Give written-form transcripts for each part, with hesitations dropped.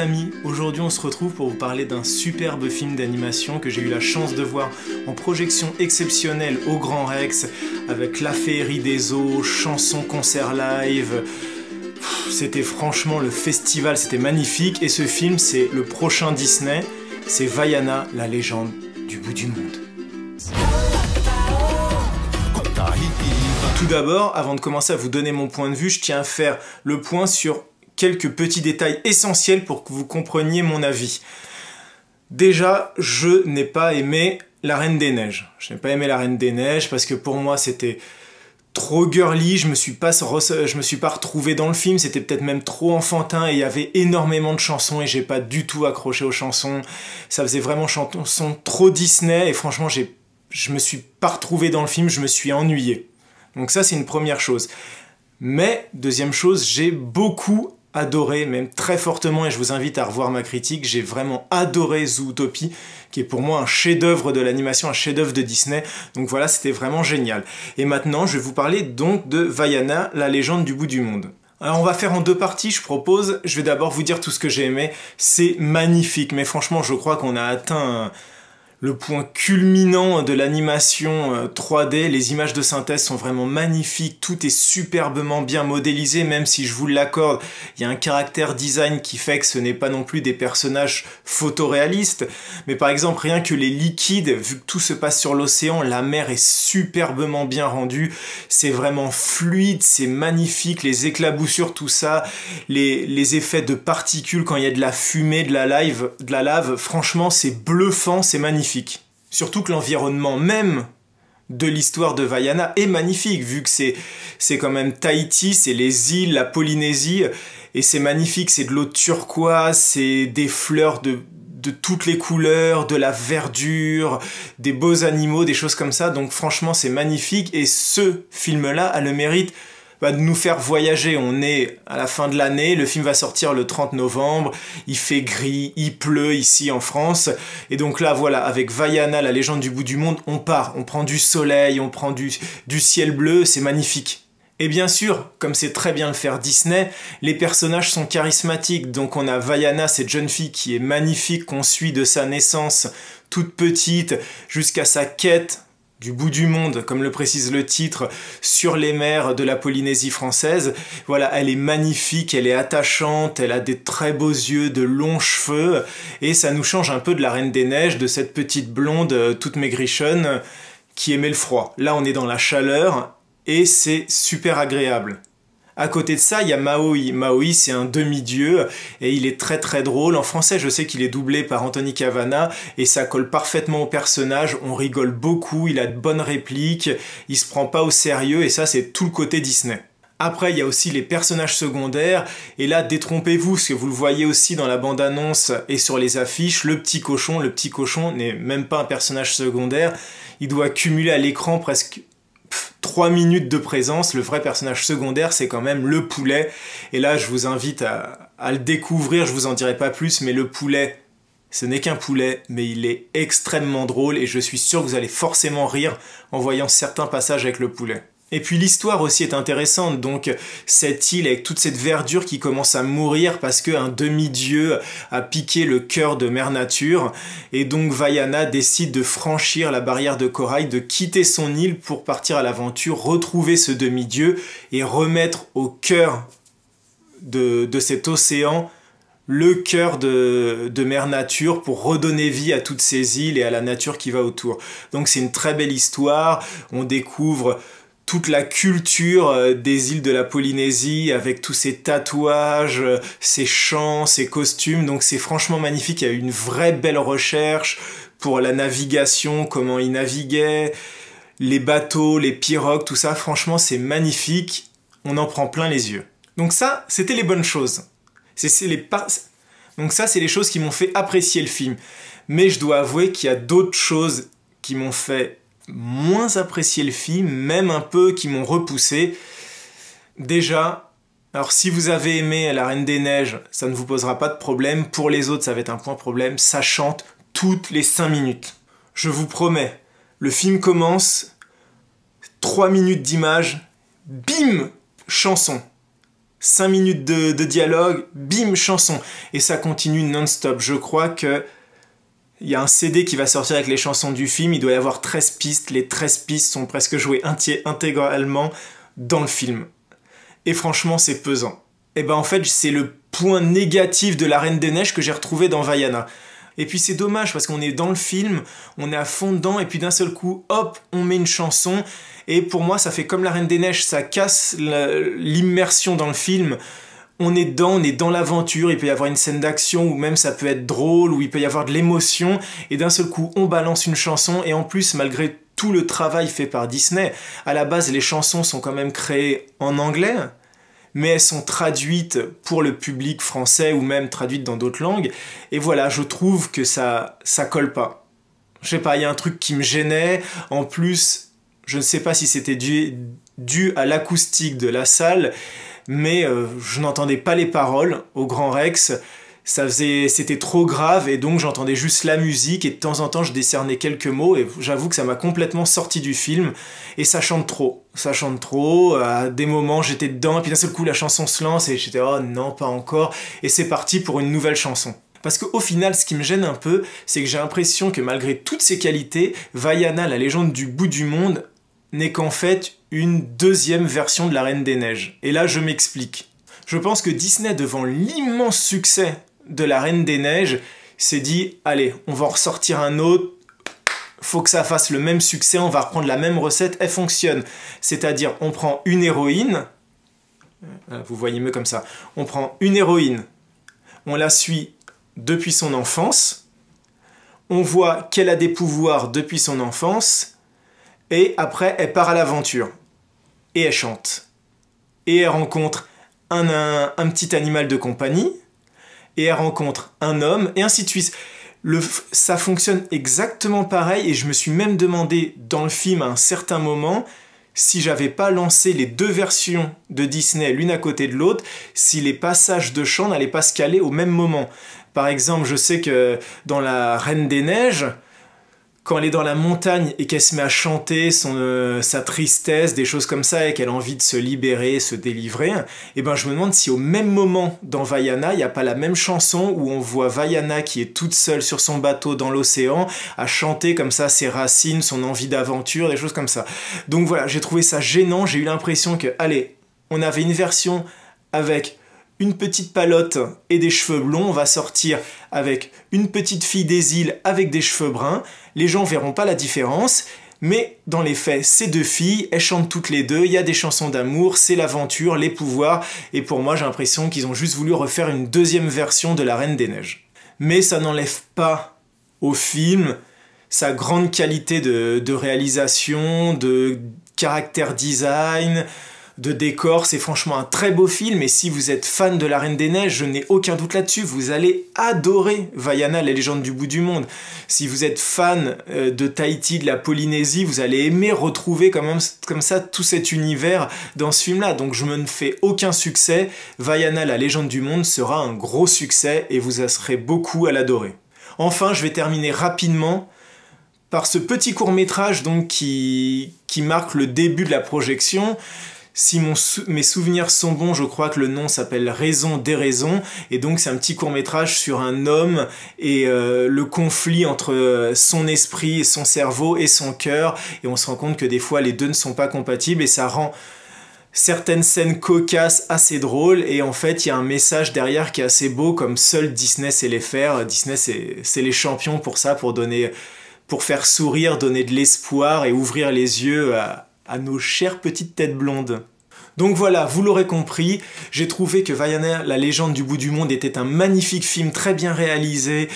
amis, aujourd'hui on se retrouve pour vous parler d'un superbe film d'animation que j'ai eu la chance de voir en projection exceptionnelle au Grand Rex, avec La Féerie des Eaux, chansons, concerts live. C'était franchement le festival, c'était magnifique, et ce film c'est le prochain Disney, c'est Vaiana, la légende du bout du monde. Tout d'abord, avant de commencer à vous donner mon point de vue, je tiens à faire le point sur quelques petits détails essentiels pour que vous compreniez mon avis. Déjà, je n'ai pas aimé La Reine des Neiges. Je n'ai pas aimé La Reine des Neiges parce que pour moi c'était trop girly, je me suis pas retrouvé dans le film, c'était peut-être même trop enfantin et il y avait énormément de chansons et j'ai pas du tout accroché aux chansons. Ça faisait vraiment chansons trop Disney et franchement je me suis pas retrouvé dans le film, je me suis ennuyé. Donc ça c'est une première chose. Mais deuxième chose, j'ai beaucoup adoré, même très fortement, et je vous invite à revoir ma critique, j'ai vraiment adoré Zootopie, qui est pour moi un chef-d'œuvre de l'animation, un chef-d'œuvre de Disney, donc voilà, c'était vraiment génial. Et maintenant, je vais vous parler donc de Vaiana, la légende du bout du monde. Alors on va faire en deux parties, je propose, je vais d'abord vous dire tout ce que j'ai aimé, c'est magnifique, mais franchement je crois qu'on a atteint le point culminant de l'animation 3D, les images de synthèse sont vraiment magnifiques, tout est superbement bien modélisé, même si je vous l'accorde, il y a un caractère design qui fait que ce n'est pas non plus des personnages photoréalistes, mais par exemple rien que les liquides, vu que tout se passe sur l'océan, la mer est superbement bien rendue, c'est vraiment fluide, c'est magnifique, les éclaboussures, tout ça, les effets de particules quand il y a de la fumée, de la lave, franchement c'est bluffant, c'est magnifique. Surtout que l'environnement même de l'histoire de Vaiana est magnifique, vu que c'est quand même Tahiti, c'est les îles, la Polynésie, et c'est magnifique, c'est de l'eau turquoise, c'est des fleurs de toutes les couleurs, de la verdure, des beaux animaux, des choses comme ça, donc franchement c'est magnifique, et ce film-là a le mérite de nous faire voyager. On est à la fin de l'année, le film va sortir le 30 novembre, il fait gris, il pleut ici en France, et donc là voilà, avec Vaiana, la légende du bout du monde, on part, on prend du soleil, on prend du ciel bleu, c'est magnifique. Et bien sûr, comme c'est très bien le faire Disney, les personnages sont charismatiques, donc on a Vaiana, cette jeune fille qui est magnifique, qu'on suit de sa naissance, toute petite, jusqu'à sa quête du bout du monde, comme le précise le titre, sur les mers de la Polynésie française. Voilà, elle est magnifique, elle est attachante, elle a des très beaux yeux, de longs cheveux, et ça nous change un peu de la Reine des Neiges, de cette petite blonde toute maigrichonne qui aimait le froid. Là, on est dans la chaleur, et c'est super agréable. À côté de ça, il y a Maui. Maui, c'est un demi-dieu et il est très très drôle. En français, je sais qu'il est doublé par Anthony Cavana et ça colle parfaitement au personnage. On rigole beaucoup, il a de bonnes répliques, il se prend pas au sérieux et ça, c'est tout le côté Disney. Après, il y a aussi les personnages secondaires, et là, détrompez-vous, parce que vous le voyez aussi dans la bande-annonce et sur les affiches, le petit cochon n'est même pas un personnage secondaire, il doit cumuler à l'écran presque 3 minutes de présence. Le vrai personnage secondaire, c'est quand même le poulet. Et là, je vous invite à le découvrir, je vous en dirai pas plus, mais le poulet, ce n'est qu'un poulet, mais il est extrêmement drôle et je suis sûr que vous allez forcément rire en voyant certains passages avec le poulet. Et puis l'histoire aussi est intéressante, donc cette île avec toute cette verdure qui commence à mourir parce qu'un demi-dieu a piqué le cœur de Mère Nature, et donc Vaiana décide de franchir la barrière de corail, de quitter son île pour partir à l'aventure, retrouver ce demi-dieu et remettre au cœur de cet océan le cœur de Mère Nature pour redonner vie à toutes ces îles et à la nature qui va autour. Donc c'est une très belle histoire, on découvre toute la culture des îles de la Polynésie avec tous ces tatouages, ces chants, ces costumes, donc c'est franchement magnifique, il y a eu une vraie belle recherche pour la navigation, comment ils naviguaient, les bateaux, les pirogues, tout ça, franchement c'est magnifique, on en prend plein les yeux. Donc ça, c'était les bonnes choses. Donc ça, c'est les choses qui m'ont fait apprécier le film. Mais je dois avouer qu'il y a d'autres choses qui m'ont fait moins apprécier le film, même un peu qui m'ont repoussé. Déjà, alors si vous avez aimé La Reine des Neiges, ça ne vous posera pas de problème. Pour les autres, ça va être un point problème. Ça chante toutes les 5 minutes. Je vous promets, le film commence, 3 minutes d'image, bim, chanson. 5 minutes de dialogue, bim, chanson. Et ça continue non-stop. Je crois que il y a un CD qui va sortir avec les chansons du film, il doit y avoir 13 pistes, les 13 pistes sont presque jouées intégralement dans le film. Et franchement, c'est pesant. Et ben en fait, c'est le point négatif de La Reine des Neiges que j'ai retrouvé dans Vaiana. Et puis c'est dommage parce qu'on est dans le film, on est à fond dedans, et puis d'un seul coup, hop, on met une chanson, et pour moi ça fait comme La Reine des Neiges, ça casse l'immersion dans le film. On est dans l'aventure, il peut y avoir une scène d'action, ou même ça peut être drôle, ou il peut y avoir de l'émotion, et d'un seul coup on balance une chanson, et en plus malgré tout le travail fait par Disney, à la base les chansons sont quand même créées en anglais, mais elles sont traduites pour le public français ou même traduites dans d'autres langues. Et voilà, je trouve que ça colle pas. Je sais pas, il y a un truc qui me gênait. En plus, je ne sais pas si c'était dû à l'acoustique de la salle, mais je n'entendais pas les paroles au Grand Rex. C'était trop grave et donc j'entendais juste la musique et de temps en temps je décernais quelques mots et j'avoue que ça m'a complètement sorti du film et ça chante trop, à des moments j'étais dedans et puis d'un seul coup la chanson se lance et j'étais oh non pas encore et c'est parti pour une nouvelle chanson. Parce qu'au final, ce qui me gêne un peu, c'est que j'ai l'impression que malgré toutes ses qualités, Vaiana, la légende du bout du monde, n'est qu'en fait une deuxième version de La Reine des Neiges. Et là, je m'explique. Je pense que Disney, devant l'immense succès de La Reine des Neiges, s'est dit « Allez, on va en ressortir un autre, faut que ça fasse le même succès, on va reprendre la même recette, elle fonctionne. » C'est-à-dire, on prend une héroïne, vous voyez mieux comme ça, on prend une héroïne, on la suit depuis son enfance, on voit qu'elle a des pouvoirs depuis son enfance, et après, elle part à l'aventure. Et elle chante. Et elle rencontre un petit animal de compagnie, et elle rencontre un homme, et ainsi de suite. Ça fonctionne exactement pareil, et je me suis même demandé dans le film à un certain moment, si j'avais pas lancé les deux versions de Disney l'une à côté de l'autre, si les passages de chant n'allaient pas se caler au même moment. Par exemple, je sais que dans La Reine des Neiges, quand elle est dans la montagne et qu'elle se met à chanter sa tristesse, des choses comme ça, et qu'elle a envie de se libérer, se délivrer, et ben je me demande si au même moment dans Vaiana, il n'y a pas la même chanson où on voit Vaiana qui est toute seule sur son bateau dans l'océan, à chanter comme ça ses racines, son envie d'aventure, des choses comme ça. Donc voilà, j'ai trouvé ça gênant, j'ai eu l'impression que, allez, on avait une version avec une petite palotte et des cheveux blonds, on va sortir avec une petite fille des îles avec des cheveux bruns, les gens verront pas la différence, mais dans les faits, ces deux filles, elles chantent toutes les deux, il y a des chansons d'amour, c'est l'aventure, les pouvoirs, et pour moi j'ai l'impression qu'ils ont juste voulu refaire une deuxième version de La Reine des Neiges. Mais ça n'enlève pas au film sa grande qualité de réalisation, de caractère design, de décor, c'est franchement un très beau film et si vous êtes fan de La Reine des Neiges, je n'ai aucun doute là-dessus, vous allez adorer Vaiana, la légende du bout du monde. Si vous êtes fan de Tahiti, de la Polynésie, vous allez aimer retrouver comme ça tout cet univers dans ce film-là. Donc je me fais aucun succès, Vaiana, la légende du monde sera un gros succès et vous serez beaucoup à l'adorer. Enfin, je vais terminer rapidement par ce petit court-métrage donc qui marque le début de la projection. Si mes souvenirs sont bons, je crois que le nom s'appelle Raison des raisons, et donc c'est un petit court-métrage sur un homme et le conflit entre son esprit, son cerveau et son cœur, et on se rend compte que des fois les deux ne sont pas compatibles, et ça rend certaines scènes cocasses assez drôles, et en fait il y a un message derrière qui est assez beau, comme seul Disney sait les faire. Disney c'est les champions pour ça, pour faire sourire, donner de l'espoir et ouvrir les yeux à nos chères petites têtes blondes. Donc voilà, vous l'aurez compris, j'ai trouvé que Vaiana, la légende du bout du monde était un magnifique film très bien réalisé,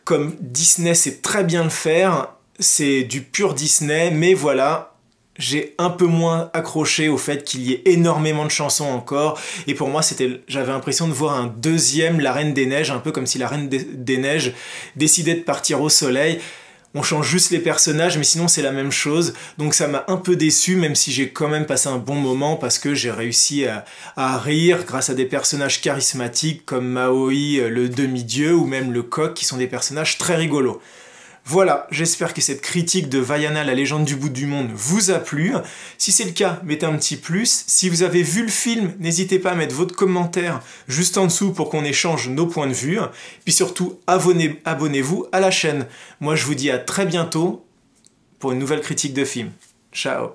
comme Disney sait très bien le faire, c'est du pur Disney, mais voilà, j'ai un peu moins accroché au fait qu'il y ait énormément de chansons encore, et pour moi j'avais l'impression de voir un deuxième La Reine des Neiges, un peu comme si La Reine des Neiges décidait de partir au soleil. On change juste les personnages, mais sinon c'est la même chose. Donc ça m'a un peu déçu, même si j'ai quand même passé un bon moment, parce que j'ai réussi à rire grâce à des personnages charismatiques comme Maui, le demi-dieu, ou même le coq, qui sont des personnages très rigolos. Voilà, j'espère que cette critique de Vaiana, la légende du bout du monde, vous a plu. Si c'est le cas, mettez un petit plus. Si vous avez vu le film, n'hésitez pas à mettre votre commentaire juste en dessous pour qu'on échange nos points de vue. Puis surtout, abonnez-vous à la chaîne. Moi, je vous dis à très bientôt pour une nouvelle critique de film. Ciao.